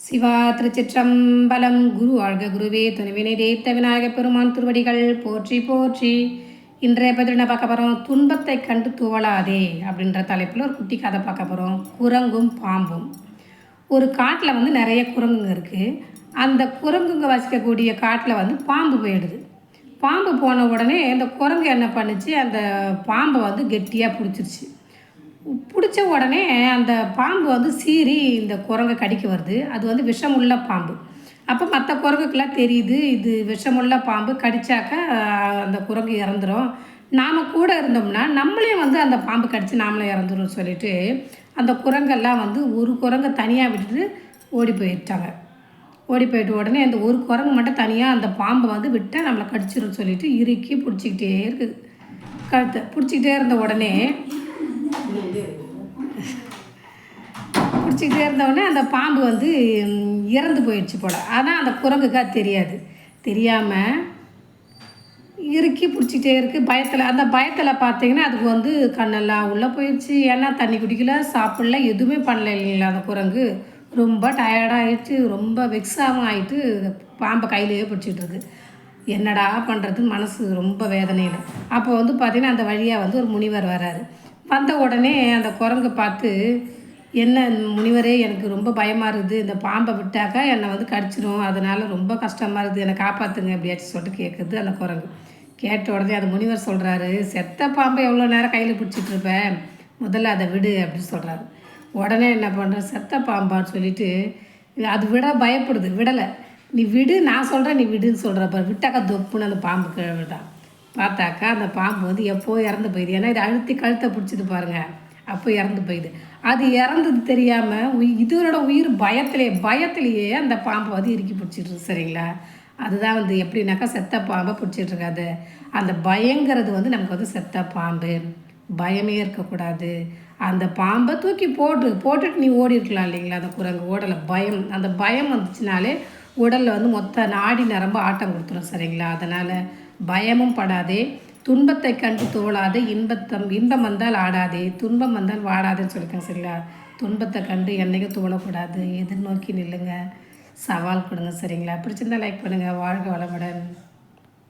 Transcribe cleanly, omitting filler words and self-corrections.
சிவா திருச்சிற்றம்பலம். குரு வாழ்க குருவே துணிவினை தேய்த்த விநாயகப் பெருமான் திருவடிகள் போற்றி போற்றி. இன்றைய பதில் என்ன பார்க்க போகிறோம்? துன்பத்தை கண்டு துவளாதே அப்படின்ற தலைப்பில் ஒரு குட்டி கதை பார்க்க போகிறோம். குரங்கும் பாம்பும். ஒரு காட்டில் நிறைய குரங்குங்க இருக்குது. அந்த குரங்குங்க வசிக்கக்கூடிய காட்டில் பாம்பு போயிடுது. பாம்பு போன உடனே இந்த குரங்கு என்ன பண்ணுச்சு, அந்த பாம்பை கெட்டியாக பிடிச்சிருச்சு. பிடிச்ச உடனே அந்த பாம்பு சீறி இந்த குரங்கை கடிக்க வருது. அது விஷமுள்ள பாம்பு. அப்போ மற்ற குரங்குக்கெல்லாம் தெரியுது, இது விஷமுள்ள பாம்பு, கடித்தாக்க அந்த குரங்கு இறந்துடும். நாம் கூட இருந்தோம்னா நம்மளே அந்த பாம்பு கடித்து நாமளே இறந்துடும் சொல்லிட்டு அந்த குரங்கெல்லாம் ஒரு குரங்கை தனியாக விட்டுட்டு ஓடி போயிட்டாங்க. ஓடி போயிட்டு உடனே அந்த ஒரு குரங்கு மட்டும் தனியாக அந்த பாம்பை விட்டால் நம்மளை கடிச்சிடும் சொல்லிட்டு இறுக்கி பிடிச்சிக்கிட்டே இருக்குது. கழுத்தை பிடிச்சிக்கிட்டே இருந்த உடனே பிடிச்சிக்கிட்டே இருந்தவுடனே அந்த பாம்பு இறந்து போயிடுச்சு போல். ஆனால் அந்த குரங்குக்காக தெரியாது. தெரியாமல் இறுக்கி பிடிச்சிக்கிட்டே இருக்குது. பயத்தில், அந்த பயத்தில் பார்த்தீங்கன்னா அதுக்கு கண்ணெல்லாம் உள்ளே போயிடுச்சு. ஏன்னா தண்ணி குடிக்கல, சாப்பிடல, எதுவுமே பண்ணல இல்லைங்களா. அந்த குரங்கு ரொம்ப டயர்டாகிடுச்சு, ரொம்ப வெக்ஸாகவும் ஆகிட்டு பாம்பை கையிலேயே பிடிச்சிட்ருக்கு. என்னடா பண்ணுறதுன்னு மனசு ரொம்ப வேதனையில். அப்போ பார்த்திங்கன்னா அந்த வழியாக ஒரு முனிவர் வராரு. வந்த உடனே அந்த குரங்கை பார்த்து, என்ன முனிவரே, எனக்கு ரொம்ப பயமாக இருக்குது, இந்த பாம்பை விட்டாக்கா என்னை கடிச்சிடும், அதனால் ரொம்ப கஷ்டமாக இருக்குது, என்னை காப்பாற்றுங்க அப்படியாச்சும் சொல்லிட்டு கேட்குது அந்த குரங்கு. கேட்ட உடனே அந்த முனிவர் சொல்கிறாரு, செத்த பாம்பை எவ்வளோ நேரம் கையில் பிடிச்சிட்ருப்பேன், முதல்ல அதை விடு அப்படின்னு சொல்கிறாரு. உடனே என்ன பண்ணுறேன், செத்த பாம்பான்னு சொல்லிவிட்டு அது விட பயப்படுது. விடலை. நீ விடு, நான் சொல்கிறேன், நீ விடுன்னு சொல்கிறப்ப விட்டாக்கா தொப்புன்னு அந்த பாம்பு விட்டான். பார்த்தாக்கா அந்த பாம்பு எப்போ இறந்து போயிடுது. ஏன்னா இது அழுத்தி கழுத்தை பிடிச்சிது பாருங்கள், அப்போ இறந்து போயிடுது. அது இறந்தது தெரியாமல் இதோட உயிர் பயத்திலேயே அந்த பாம்பை இறுக்கி பிடிச்சிட்ருக்கு. சரிங்களா. அதுதான் எப்படின்னாக்கா செத்த பாம்பை பிடிச்சிட்ருக்காது. அந்த பயங்கிறது நமக்கு செத்த பாம்பு. பயமே இருக்கக்கூடாது. அந்த பாம்பை தூக்கி போட்டுட்டு நீ ஓடி இருக்கலாம் இல்லைங்களா. அந்த குரங்கு ஓடலை. அந்த பயம் வந்துச்சுனாலே உடலில் மொத்த நாடி நரம்பு ஆட்டம் கொடுத்துரும். சரிங்களா. அதனால் பயமும் படாதே, துன்பத்தை கண்டு தோழாதே, இன்பம் வந்தால் ஆடாதே, துன்பம் வந்தால் வாடாதேன்னு சொல்லியிருக்கேன். சரிங்களா. துன்பத்தை கண்டு என்றைக்கும் தோழக்கூடாது, எதிர்நோக்கி நில்லுங்க, சவால் கொடுங்க. சரிங்களா. பிடிச்சிருந்தால் லைக் பண்ணுங்கள். வாழ்க வளமுடன்.